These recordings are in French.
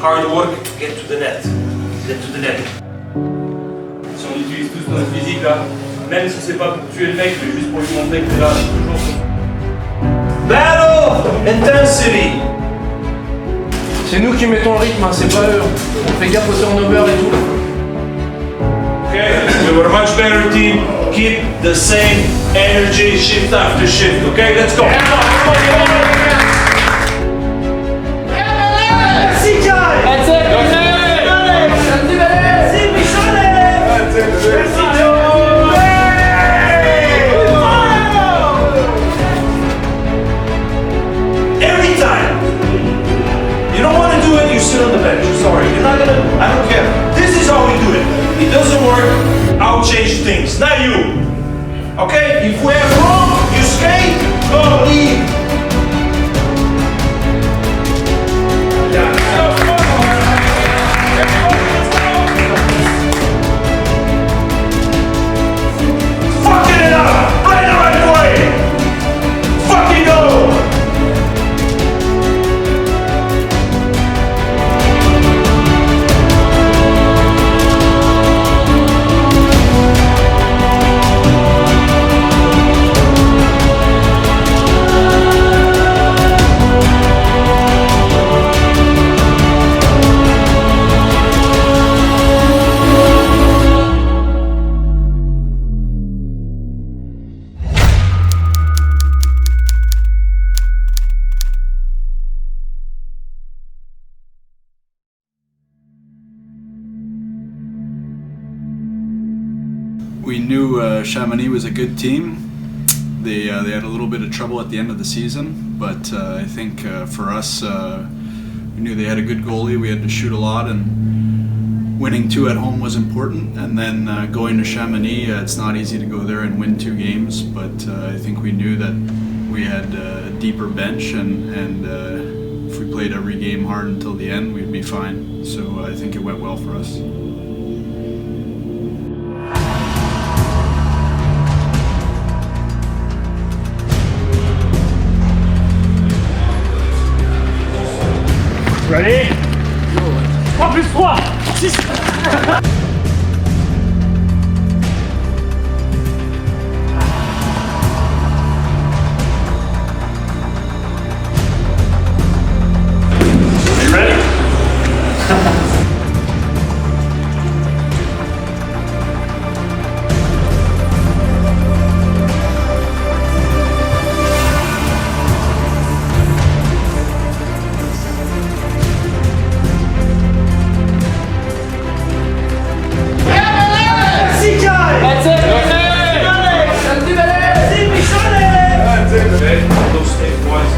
hard work, get to the net. Get to the net. Si on utilise tous notre physique là, même si c'est pas pour tuer le mec, mais juste pour lui montrer que t'es là, toujours. Battle intensity. C'est nous qui mettons le rythme, hein, c'est pas eux. On fait gaffe au turnover et tout. Okay, we were a much better team. Keep the same energy shift after shift. Okay, let's go. Every time. You don't want to do it, you sit on the bench. Sorry, you're not gonna. I don't care. This is how we do it. It doesn't work, I'll change things, not you. Okay? If we have wrong, you skate, go leave. Fucking it up! Right the right way! Fucking go! We knew Chamonix was a good team. They had a little bit of trouble at the end of the season, but I think for us, we knew they had a good goalie. We had to shoot a lot, and winning 2 at home was important. And then going to Chamonix, it's not easy to go there and win 2 games, but I think we knew that we had a deeper bench, and if we played every game hard until the end, we'd be fine. So I think it went well for us. Ready? 3 plus 3, 6. Those stay boys,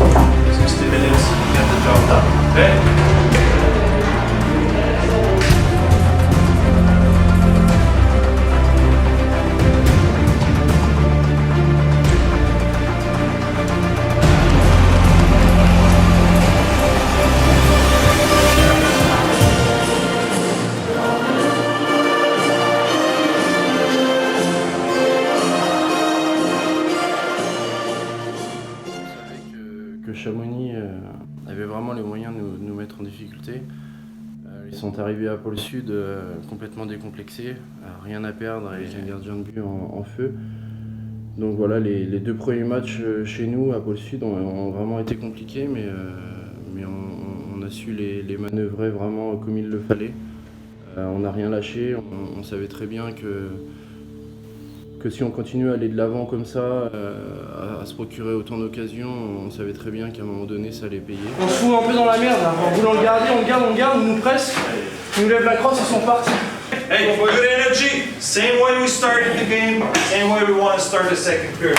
60 minutes, get the job done. Okay? Que Chamonix avait vraiment les moyens de nous mettre en difficulté. Ils sont arrivés à Pôle Sud complètement décomplexés, rien à perdre et un gardien de but en feu. Donc voilà, les 2 premiers matchs chez nous à Pôle Sud ont vraiment été compliqués, mais on a su les manœuvrer vraiment comme il le fallait. On n'a rien lâché, on savait très bien que si on continue à aller de l'avant comme ça, à se procurer autant d'occasions, on savait très bien qu'à un moment donné, ça allait payer. On se fout un peu dans la merde, hein. En voulant le garder, on garde, on nous presse, ils nous lèvent la crosse, ils sont partis. Hey, for good energy, same way we started the game, same way we want to start the second period.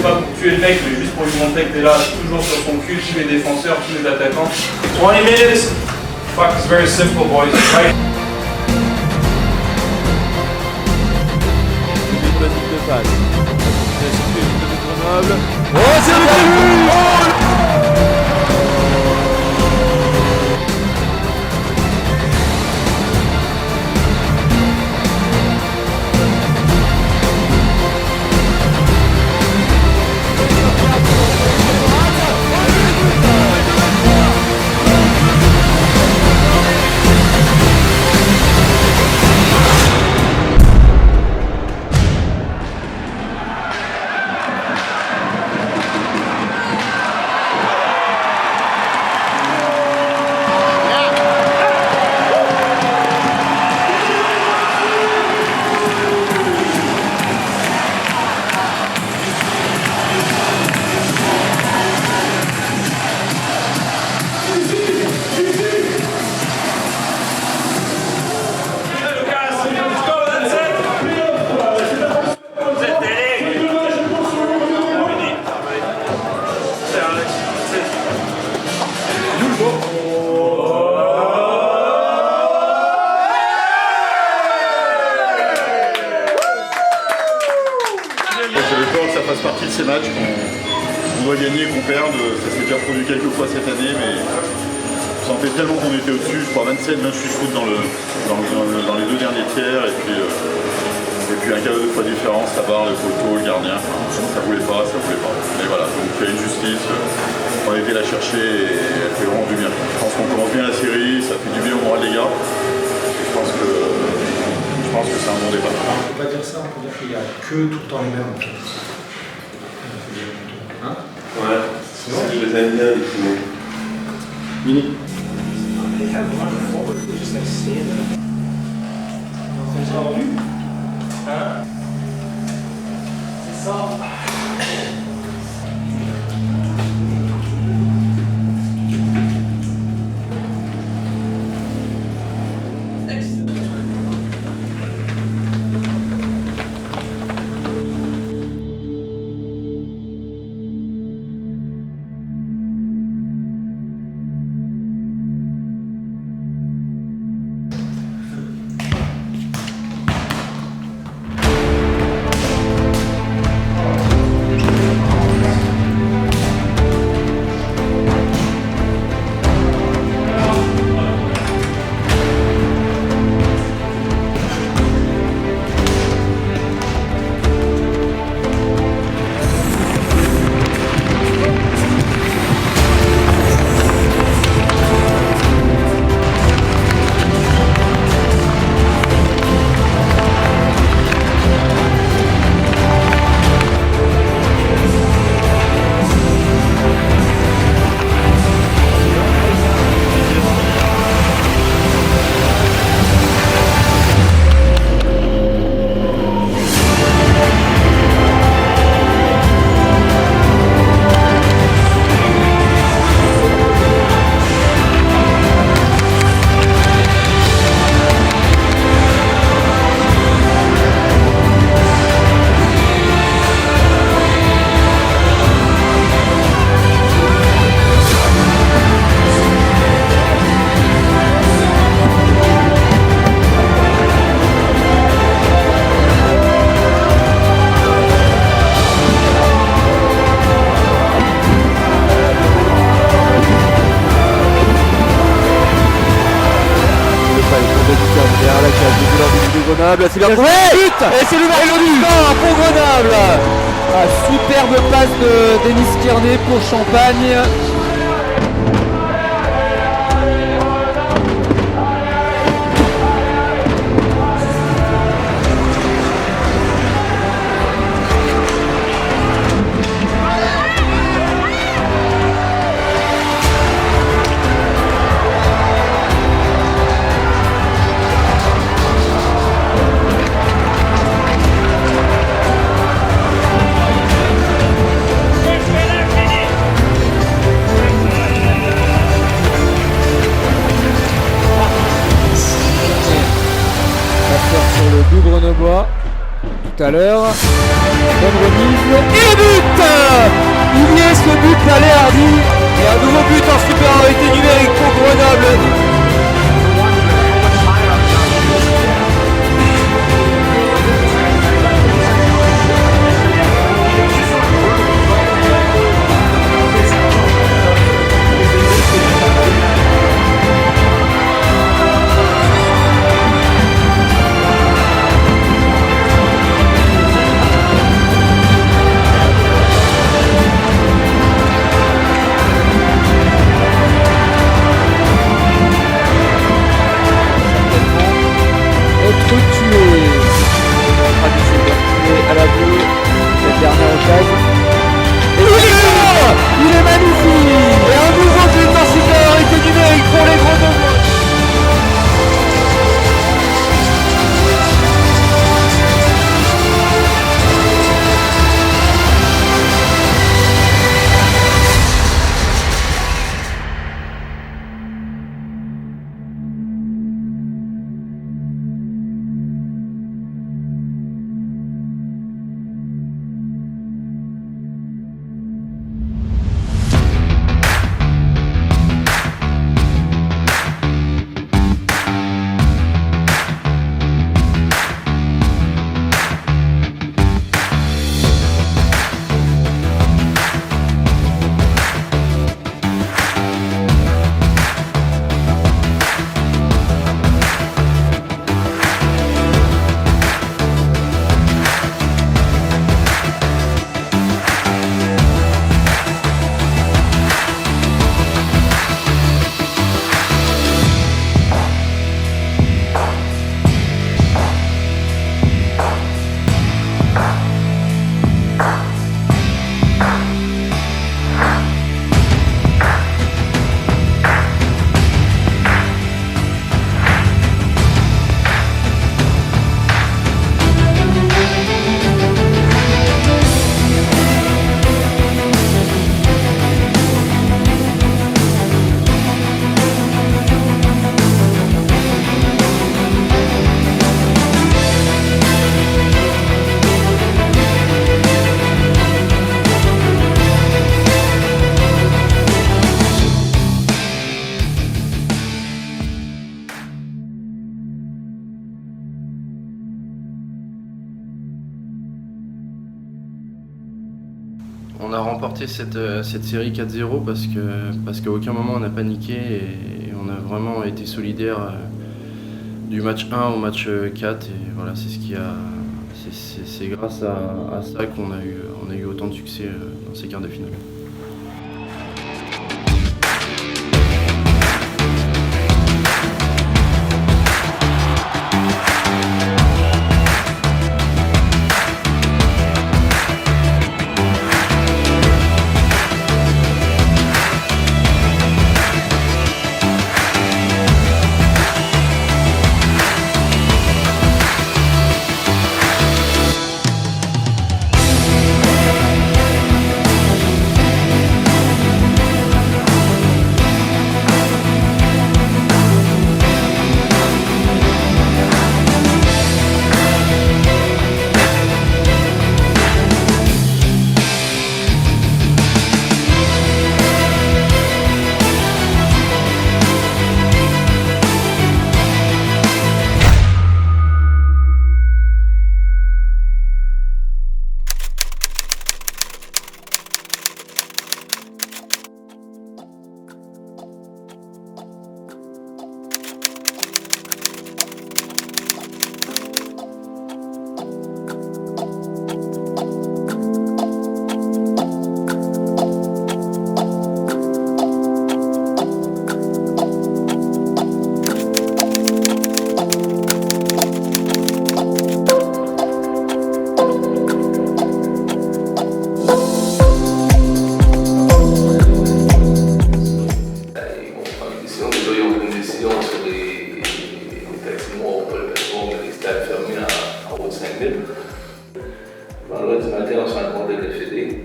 c'est pas pour tuer le mec, mais juste pour lui montrer que t'es là, toujours sur son cul, tous les défenseurs, tous les attaquants. 20 minutes. Fuck, it's very simple, boys. Right? Une petite de passe. C'est situé du côté de Grenoble. Oh, c'est le but! J'avais peur que ça fasse partie de ces matchs qu'on doit gagner, qu'on perde. Ça s'est déjà produit quelques fois cette année, mais je sentais tellement qu'on était au-dessus. Je crois 27-28 foot dans les deux derniers tiers. Et puis un cas de fois différence, la barre, le poteau, le gardien. Ça voulait pas. Mais voilà, donc il y a une justice. On a été la chercher et elle fait vraiment du bien. Je pense qu'on commence bien la série, ça fait du bien au moral des gars. Je pense que c'est un bon débat. On ne peut pas dire ça, on peut dire qu'il n'y a que tout le temps les mêmes en fait. Hein? Ouais, je les aime bien les Timons. Mini. C'est ça. Grenoble, c'est bien trouvé. Et c'est l'ouverture pour Grenoble. Superbe passe de Denis Kearney pour Champagne. Sur le but grenoblois tout à l'heure. Bonne remise et le but. Lopez. Et il est magnifique. Et un nouveau but en supériorité numérique pour les Grenoblois. On a remporté cette série 4-0 parce qu'à aucun moment on n'a paniqué et on a vraiment été solidaire du match 1 au match 4 et voilà, c'est grâce à ça qu'on a eu autant de succès dans ces quarts de finale. Vendredi matin, on se rencontre avec le Fédé,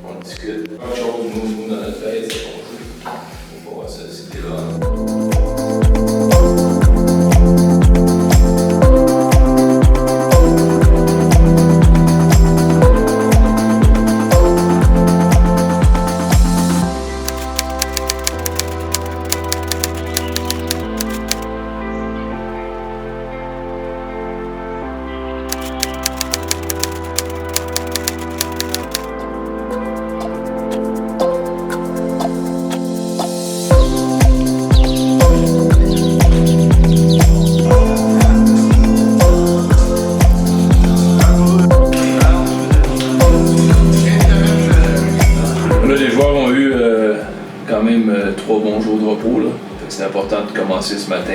on discute. Un jour, nous dans notre tête, c'est qu'on joue. On va voir ça, c'était là. Quand même 3 bons jours de repos. C'est important de commencer ce matin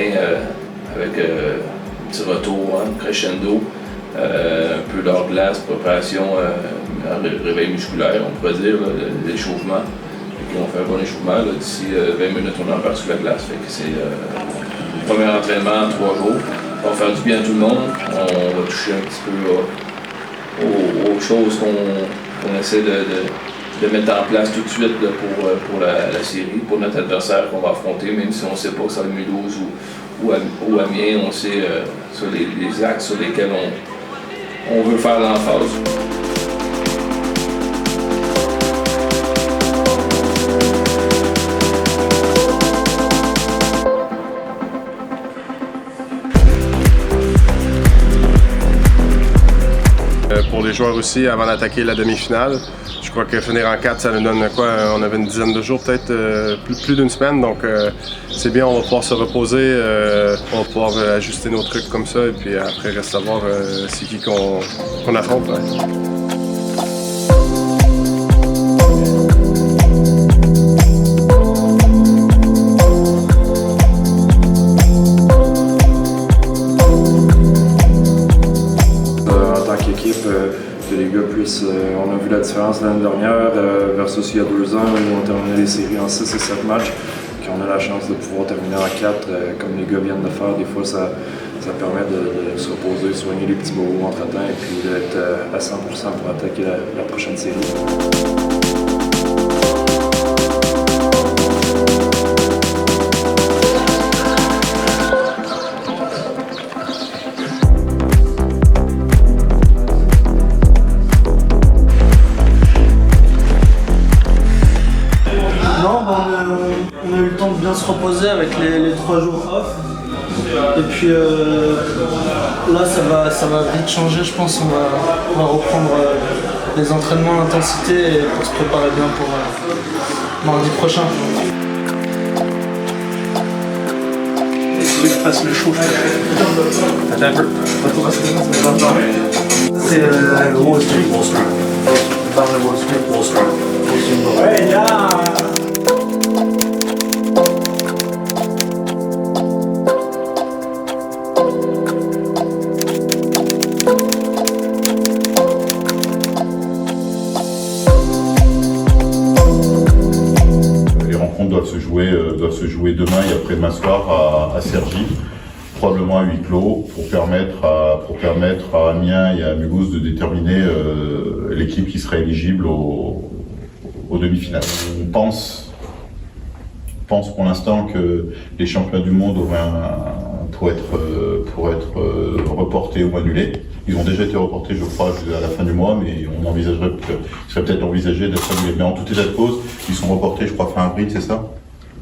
avec un petit retour, crescendo, un peu d'hors glace, préparation réveil musculaire, on pourrait dire, l'échauffement. Et puis on fait un bon échauffement. D'ici 20 minutes, on embarque sur la glace. Fait que c'est le premier entraînement en 3 jours. On va faire du bien à tout le monde. On va toucher un petit peu aux choses qu'on essaie de mettre en place tout de suite là, pour la série, pour notre adversaire qu'on va affronter, même si on ne sait pas que c'est le Mulhouse ou Amiens, on sait sur les axes sur lesquels on veut faire l'emphase. Pour les joueurs aussi, avant d'attaquer la demi-finale, je crois que finir en 4, ça nous donne quoi? On avait une dizaine de jours, peut-être plus d'une semaine, donc c'est bien, on va pouvoir se reposer, on va pouvoir ajuster nos trucs comme ça, et puis après, reste à voir c'est qui qu'on affronte. Ouais. Que les gars puissent. On a vu la différence l'année dernière versus il y a 2 ans où on terminait les séries en 6 et 7 matchs. On a la chance de pouvoir terminer en 4 comme les gars viennent de faire. Des fois, ça permet de se reposer, soigner les petits bobos entre-temps et puis d'être à 100% pour attaquer la prochaine série. On a eu le temps de bien se reposer avec les 3 jours off. Et puis là, ça va vite changer, je pense. On va reprendre les entraînements à l'intensité pour se préparer bien pour mardi prochain. Je passe le chaud. C'est Wall Street. Wall Street. Ouais, là. Doivent se jouer demain et après-demain soir à Cergy, probablement à huis clos, pour permettre à Amiens et à Mulhouse de déterminer l'équipe qui sera éligible aux demi-finales. On pense pour l'instant que les championnats du monde auraient pour être reportés ou annulés. Ils ont déjà été reportés, je crois, à la fin du mois, mais il serait peut-être envisagé d'être annulés. Mais en tout état de cause, ils sont reportés, je crois, fin avril, c'est ça?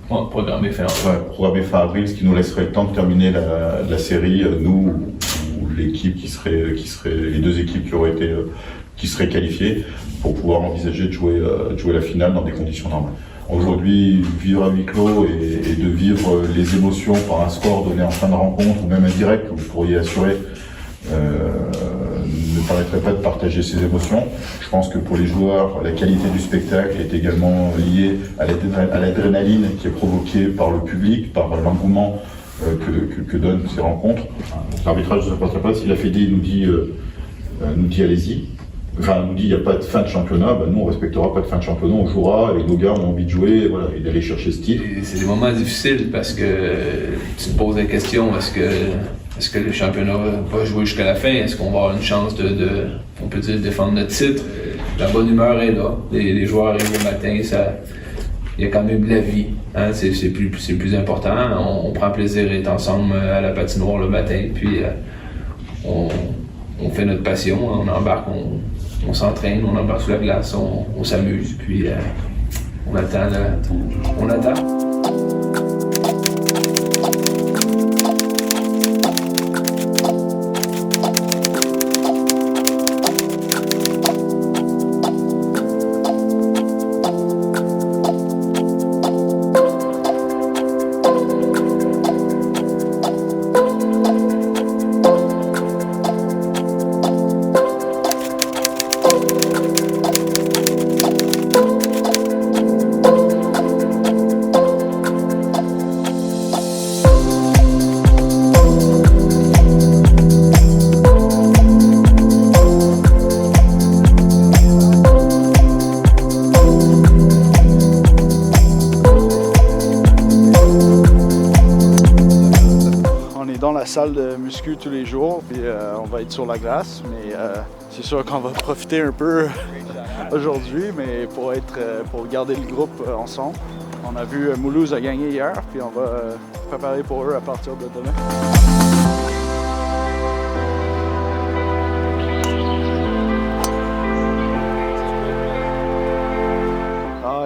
Programmé fin avril. Ouais, programmé fin avril, ce qui nous laisserait le temps de terminer la série, nous ou l'équipe les 2 équipes qui seraient qualifiées, pour pouvoir envisager de jouer la finale dans des conditions normales. Aujourd'hui, vivre à huis clos et de vivre les émotions par un score donné en fin de rencontre ou même indirect, où vous pourriez assurer ne permettrait pas de partager ces émotions. Je pense que pour les joueurs, la qualité du spectacle est également liée à l'adrénaline qui est provoquée par le public, par l'engouement que donnent ces rencontres. L'arbitrage ne se passerait pas. Si la Fédé nous dit allez-y, enfin nous dit il n'y a pas de fin de championnat, nous on respectera pas de fin de championnat, on jouera et nos gars ont envie de jouer et d'aller chercher ce titre. C'est des moments difficiles parce que tu te poses la question, est-ce que le championnat va jouer jusqu'à la fin? Est-ce qu'on va avoir une chance on peut dire, défendre notre titre? La bonne humeur est là. Les joueurs arrivent le matin, il y a quand même de la vie. Hein? C'est le plus important. On prend plaisir d'être ensemble à la patinoire le matin, puis on fait notre passion, on embarque, on s'entraîne, on embarque sur la glace, on s'amuse, puis on attend. salle de muscu tous les jours, puis on va être sur la glace, mais c'est sûr qu'on va profiter un peu aujourd'hui, mais pour garder le groupe ensemble. On a vu Mulhouse a gagné hier, puis on va préparer pour eux à partir de demain.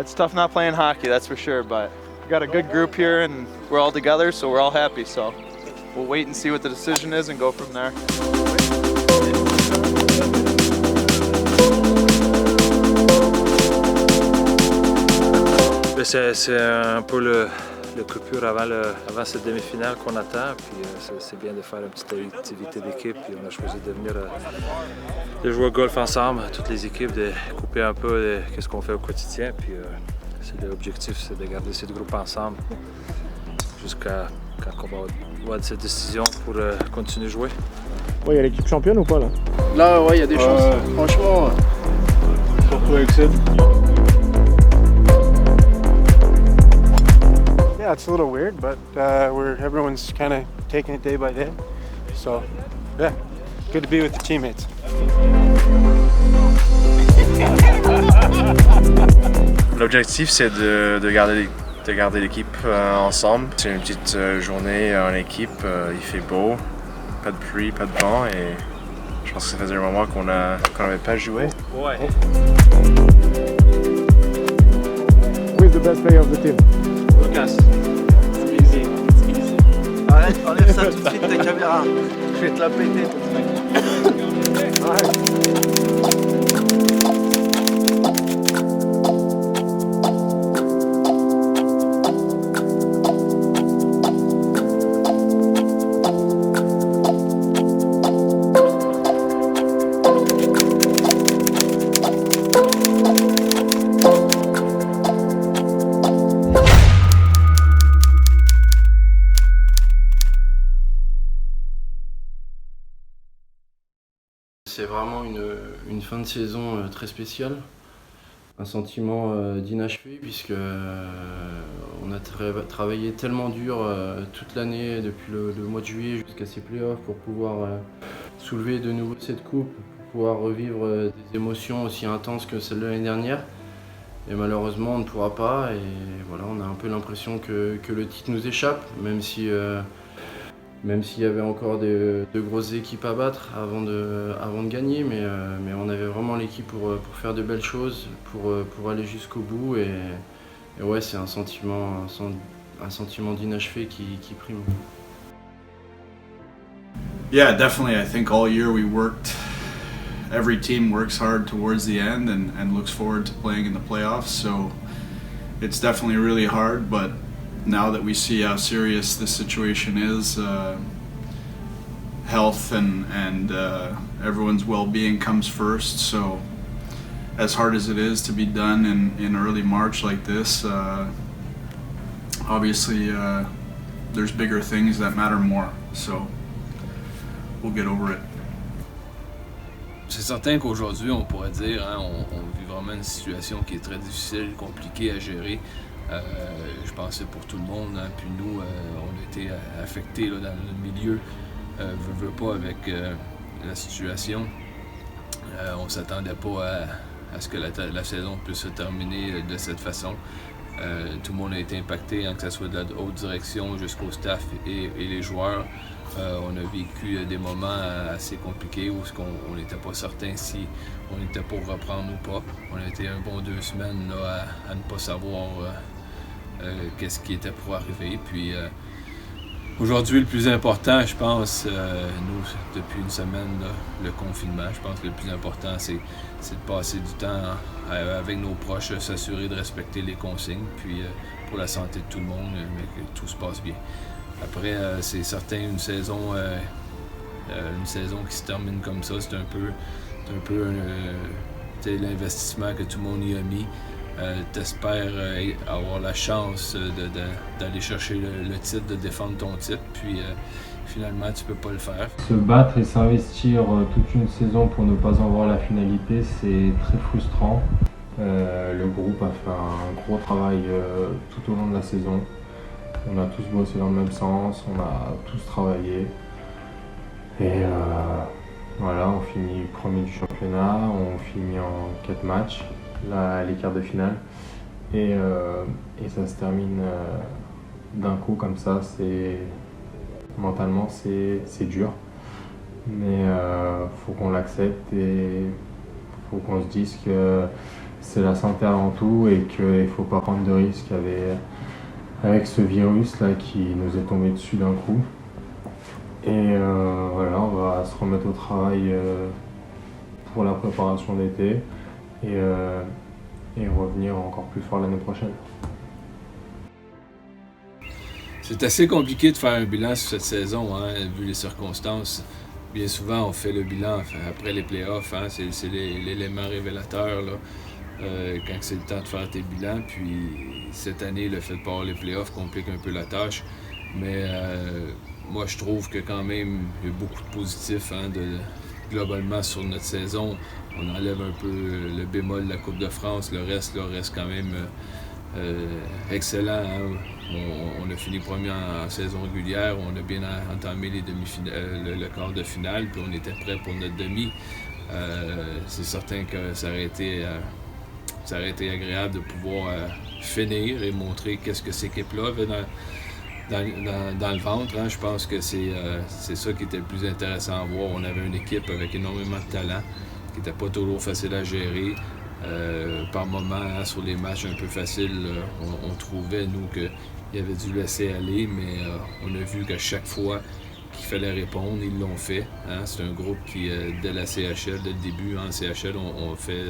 It's tough not playing hockey, that's for sure, but we got a good group here and we're all together, so we're all happy. So we'll wait and see what the decision is and go from there. C'est un peu le coupure avant cette demi-finale qu'on attend. Puis c'est bien de faire une petite activité d'équipe. Puis on a choisi de venir de jouer au golf ensemble, toutes les équipes, de couper un peu de ce qu'on fait au quotidien. Puis l'objectif, c'est de garder ce groupe ensemble jusqu'à quand on va avoir cette décision pour continuer à jouer. Il y a l'équipe championne ou pas là? Là, ouais, il y a des chances. Franchement, surtout avec Sid. Yeah, it's a little weird, but everyone's kind of taking it day by day. So, yeah, good to be with the teammates. L'objectif, c'est de garder l'équipe ensemble. C'est une petite journée en équipe, il fait beau, pas de pluie, pas de vent, et je pense que ça faisait un moment qu'on n'avait pas joué. Ouais. Who is the best player of the team? Lucas. Easy. Arrête, enlève ça tout de suite ta caméra. Je vais te la péter. C'est vraiment une fin de saison très spéciale, un sentiment d'inachevé puisque on a travaillé tellement dur toute l'année, depuis le mois de juillet jusqu'à ces playoffs, pour pouvoir soulever de nouveau cette coupe, pour pouvoir revivre des émotions aussi intenses que celles de l'année dernière. Et malheureusement on ne pourra pas, et voilà, on a un peu l'impression que le titre nous échappe, même s'il y avait encore de grosses équipes à battre avant de gagner, mais on avait vraiment l'équipe pour faire de belles choses, pour aller jusqu'au bout, et ouais, c'est un sentiment d'inachevé qui prime. Yeah, definitely. I think all year every team works hard towards the end and looks forward to playing in the playoffs, so it's definitely really hard, but now that we see how serious this situation is, health and everyone's well-being comes first. So as hard as it is to be done in early March like this, obviously there's bigger things that matter more. So we'll get over it. C'est certain qu'aujourd'hui, on pourrait dire, hein, on vit vraiment une situation qui est très difficile, compliquée à gérer. Je pensais pour tout le monde, hein, puis nous, on a été affectés là, dans le milieu, veut pas avec la situation. On s'attendait pas à ce que la saison puisse se terminer de cette façon. Tout le monde a été impacté, hein, que ce soit de la haute direction jusqu'au staff et les joueurs. On a vécu des moments assez compliqués où on n'était pas certain si on était pour reprendre ou pas. On a été un bon 2 semaines là, à ne pas savoir qu'est-ce qui était pour arriver. Puis aujourd'hui, le plus important, je pense, nous, depuis une semaine, là, le confinement, je pense que le plus important, c'est de passer du temps avec nos proches, s'assurer de respecter les consignes, puis pour la santé de tout le monde, mais que tout se passe bien. Après, c'est certain, une saison qui se termine comme ça, c'est un peu l'investissement que tout le monde y a mis. T'espères avoir la chance d'aller chercher le titre, de défendre ton titre, puis finalement tu peux pas le faire. Se battre et s'investir toute une saison pour ne pas en voir la finalité, c'est très frustrant. Le groupe a fait un gros travail tout au long de la saison. On a tous bossé dans le même sens, on a tous travaillé. Et voilà, on finit premier du championnat, on finit en 4 matchs, les quarts de finale. Et ça se termine d'un coup comme ça. Mentalement, c'est dur. Mais faut qu'on l'accepte et faut qu'on se dise que c'est la santé avant tout et qu'il ne faut pas prendre de risques avec ce virus là qui nous est tombé dessus d'un coup. Et voilà, on va se remettre au travail pour la préparation d'été et revenir encore plus fort l'année prochaine. C'est assez compliqué de faire un bilan sur cette saison, hein, vu les circonstances. Bien souvent, on fait le bilan après les playoffs, hein, c'est l'élément révélateur là, quand c'est le temps de faire tes bilans. Puis cette année, le fait de pas avoir les playoffs complique un peu la tâche. Mais moi, je trouve que quand même, il y a beaucoup de positifs hein, globalement sur notre saison. On enlève un peu le bémol de la Coupe de France, le reste quand même excellent. Hein. On a fini premier en saison régulière, on a bien entamé les le quart de finale, puis on était prêt pour notre demi. C'est certain que ça aurait été agréable de pouvoir finir et montrer qu'est-ce que cette équipe-là avait dans le ventre. Hein. Je pense que c'est ça qui était le plus intéressant à voir. On avait une équipe avec énormément de talent, qui n'était pas toujours facile à gérer. Par moments, hein, sur les matchs un peu faciles, on trouvait, nous, qu'il avait dû laisser aller, mais on a vu qu'à chaque fois qu'il fallait répondre, ils l'ont fait. Hein. C'est un groupe qui, dès la CHL, dès le début, en CHL, on fait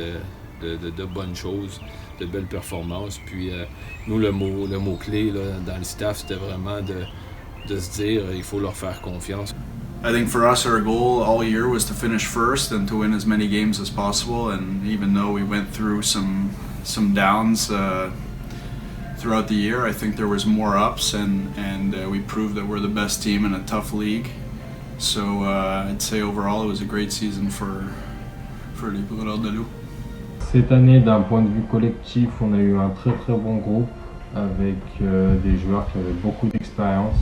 de bonnes choses, de belles performances. Puis nous, le mot-clé là, dans le staff, c'était vraiment de se dire il faut leur faire confiance. I think for us, our goal all year was to finish first and to win as many games as possible. And even though we went through some downs throughout the year, I think there was more ups, and we proved that we're the best team in a tough league. So I'd say overall, it was a great season for les Brûleurs de Loup. Cette année, d'un point de vue collectif, on a eu un très très bon groupe avec des joueurs qui avaient beaucoup d'expérience.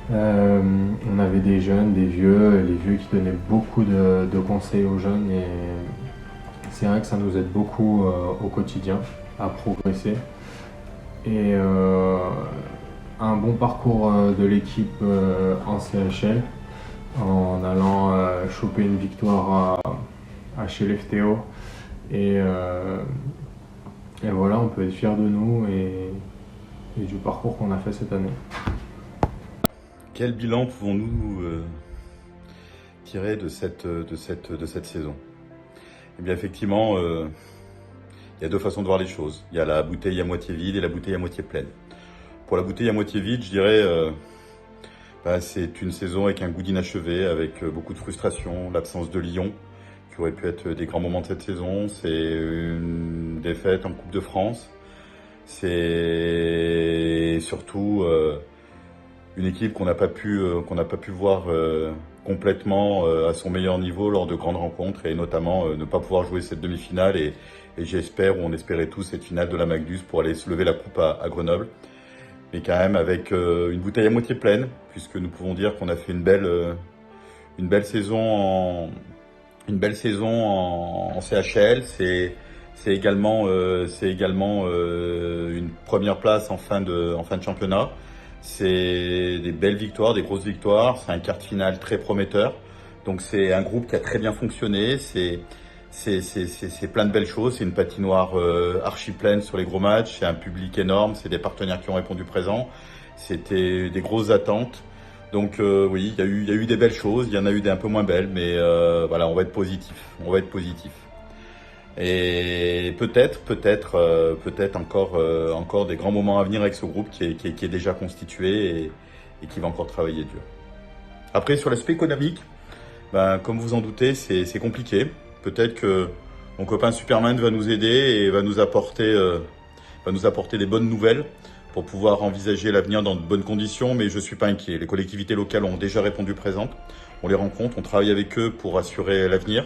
On avait des jeunes, des vieux, les vieux qui donnaient beaucoup de conseils aux jeunes et c'est vrai que ça nous aide beaucoup au quotidien à progresser. Et un bon parcours de l'équipe en CHL en allant choper une victoire à chez l'FTO et voilà, on peut être fiers de nous et du parcours qu'on a fait cette année. Quel bilan pouvons-nous tirer de cette saison? Eh bien effectivement, il y a deux façons de voir les choses. Il y a la bouteille à moitié vide et la bouteille à moitié pleine. Pour la bouteille à moitié vide, je dirais, c'est une saison avec un goût d'inachevé, avec beaucoup de frustration, l'absence de Lyon, qui aurait pu être des grands moments de cette saison. C'est une défaite en Coupe de France. C'est surtout une équipe qu'on n'a pas pu voir complètement à son meilleur niveau lors de grandes rencontres et notamment ne pas pouvoir jouer cette demi-finale et j'espère, ou on espérait tous, cette finale de la Magnus pour aller se lever la coupe à Grenoble. Mais quand même avec une bouteille à moitié pleine, puisque nous pouvons dire qu'on a fait une belle saison en CHL. C'est également une première place en fin de championnat. C'est des belles victoires, des grosses victoires. C'est un quart de finale très prometteur. Donc c'est un groupe qui a très bien fonctionné. C'est plein de belles choses. C'est une patinoire archi pleine sur les gros matchs. C'est un public énorme. C'est des partenaires qui ont répondu présent. C'était des grosses attentes. Donc oui, il y a eu des belles choses. Il y en a eu des un peu moins belles, mais voilà, on va être positif. Et peut-être encore des grands moments à venir avec ce groupe qui est déjà constitué et qui va encore travailler dur. Après, sur l'aspect économique, comme vous en doutez, c'est compliqué. Peut-être que mon copain Superman va nous aider et va nous apporter des bonnes nouvelles pour pouvoir envisager l'avenir dans de bonnes conditions, mais je suis pas inquiet. Les collectivités locales ont déjà répondu présentes. On les rencontre, on travaille avec eux pour assurer l'avenir.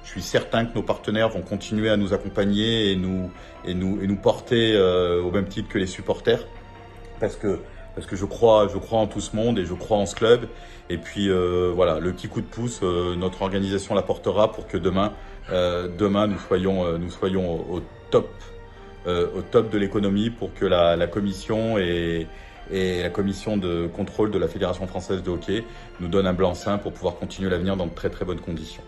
Je suis certain que nos partenaires vont continuer à nous accompagner et nous porter au même titre que les supporters, parce que parce que je crois en tout ce monde et je crois en ce club. Et puis voilà, le petit coup de pouce, notre organisation l'apportera pour que demain nous soyons au top de l'économie, pour que la commission et la commission de contrôle de la Fédération française de hockey nous donne un blanc-seing pour pouvoir continuer l'avenir dans de très très bonnes conditions.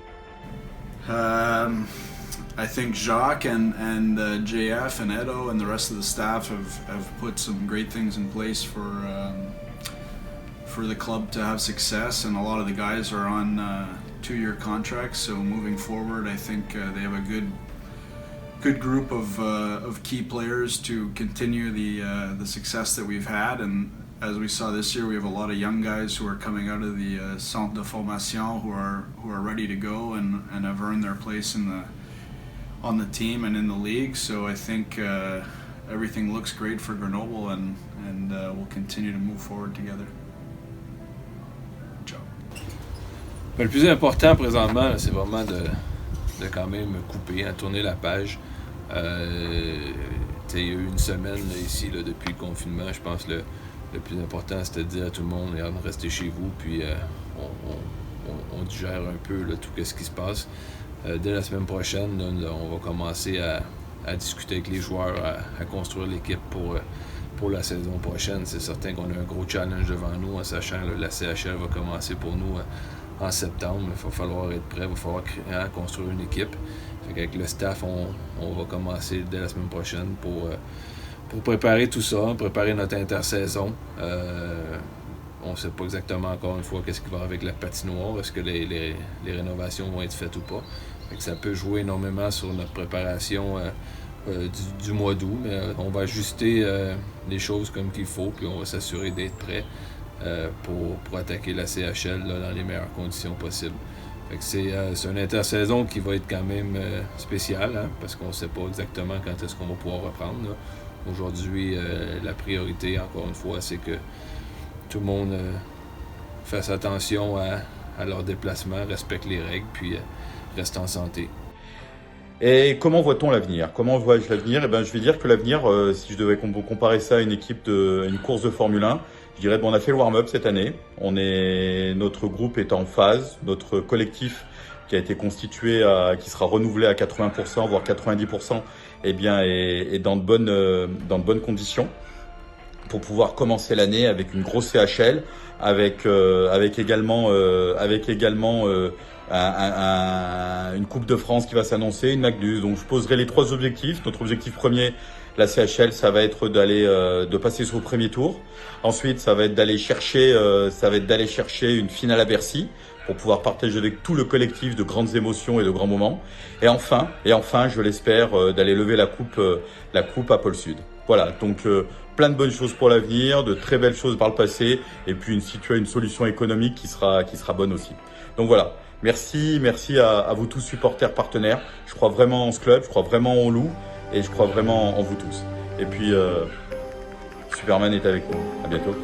I think Jacques and JF and Edo and the rest of the staff have put some great things in place for the club to have success, and a lot of the guys are on 2-year contracts. So moving forward, I think they have a good group of key players to continue the success that we've had. And as we saw this year, we have a lot of young guys who are coming out of the Centre de Formation who are ready to go and have earned their place on the team and in the league. So I think everything looks great for Grenoble, and we'll continue to move forward together. Ciao. Le plus important présentement, c'est vraiment de quand même couper, tourner la page. Il y a eu une semaine là, ici là, depuis le confinement. Je pense que le plus important, c'était de dire à tout le monde, restez chez vous, puis on digère un peu là, tout ce qui se passe. Dès la semaine prochaine, là, on va commencer à discuter avec les joueurs, à construire l'équipe pour la saison prochaine. C'est certain qu'on a un gros challenge devant nous, en sachant que la CHL va commencer pour nous en septembre. Il va falloir être prêt, il va falloir construire une équipe. Avec le staff, on va commencer dès la semaine prochaine pour préparer tout ça, préparer notre intersaison. On ne sait pas exactement encore une fois qu'est-ce qui va avec la patinoire, est-ce que les rénovations vont être faites ou pas. Ça peut jouer énormément sur notre préparation du mois d'août, mais on va ajuster les choses comme qu'il faut, puis on va s'assurer d'être prêt pour attaquer la CHL là, dans les meilleures conditions possibles. C'est une intersaison qui va être quand même spéciale, hein, parce qu'on ne sait pas exactement quand est-ce qu'on va pouvoir reprendre. Là. Aujourd'hui, la priorité, encore une fois, c'est que tout le monde fasse attention à leur déplacement, respecte les règles, puis reste en santé. Et comment voit-on l'avenir? Comment vois-je l'avenir? Eh ben, je vais dire que l'avenir, si je devais comparer ça à une course de Formule 1, je dirais qu'on a fait le warm-up cette année. Notre groupe est en phase, notre collectif qui a été constitué, qui sera renouvelé à 80%, voire 90%, eh bien, est dans de bonnes conditions pour pouvoir commencer l'année avec une grosse CHL, avec également une Coupe de France qui va s'annoncer, une Magnus. Donc je poserai les 3 objectifs. Notre objectif premier, la CHL, ça va être de passer sur le premier tour. Ensuite, ça va être d'aller chercher une finale à Bercy pour pouvoir partager avec tout le collectif de grandes émotions et de grands moments. Et enfin, je l'espère, d'aller lever la coupe à Pôle Sud. Voilà, donc plein de bonnes choses pour l'avenir, de très belles choses par le passé, et puis une solution économique qui sera bonne aussi. Donc voilà, merci à vous tous supporters, partenaires. Je crois vraiment en ce club, je crois vraiment en Lou, et je crois vraiment en vous tous. Et puis, Superman est avec nous. À bientôt.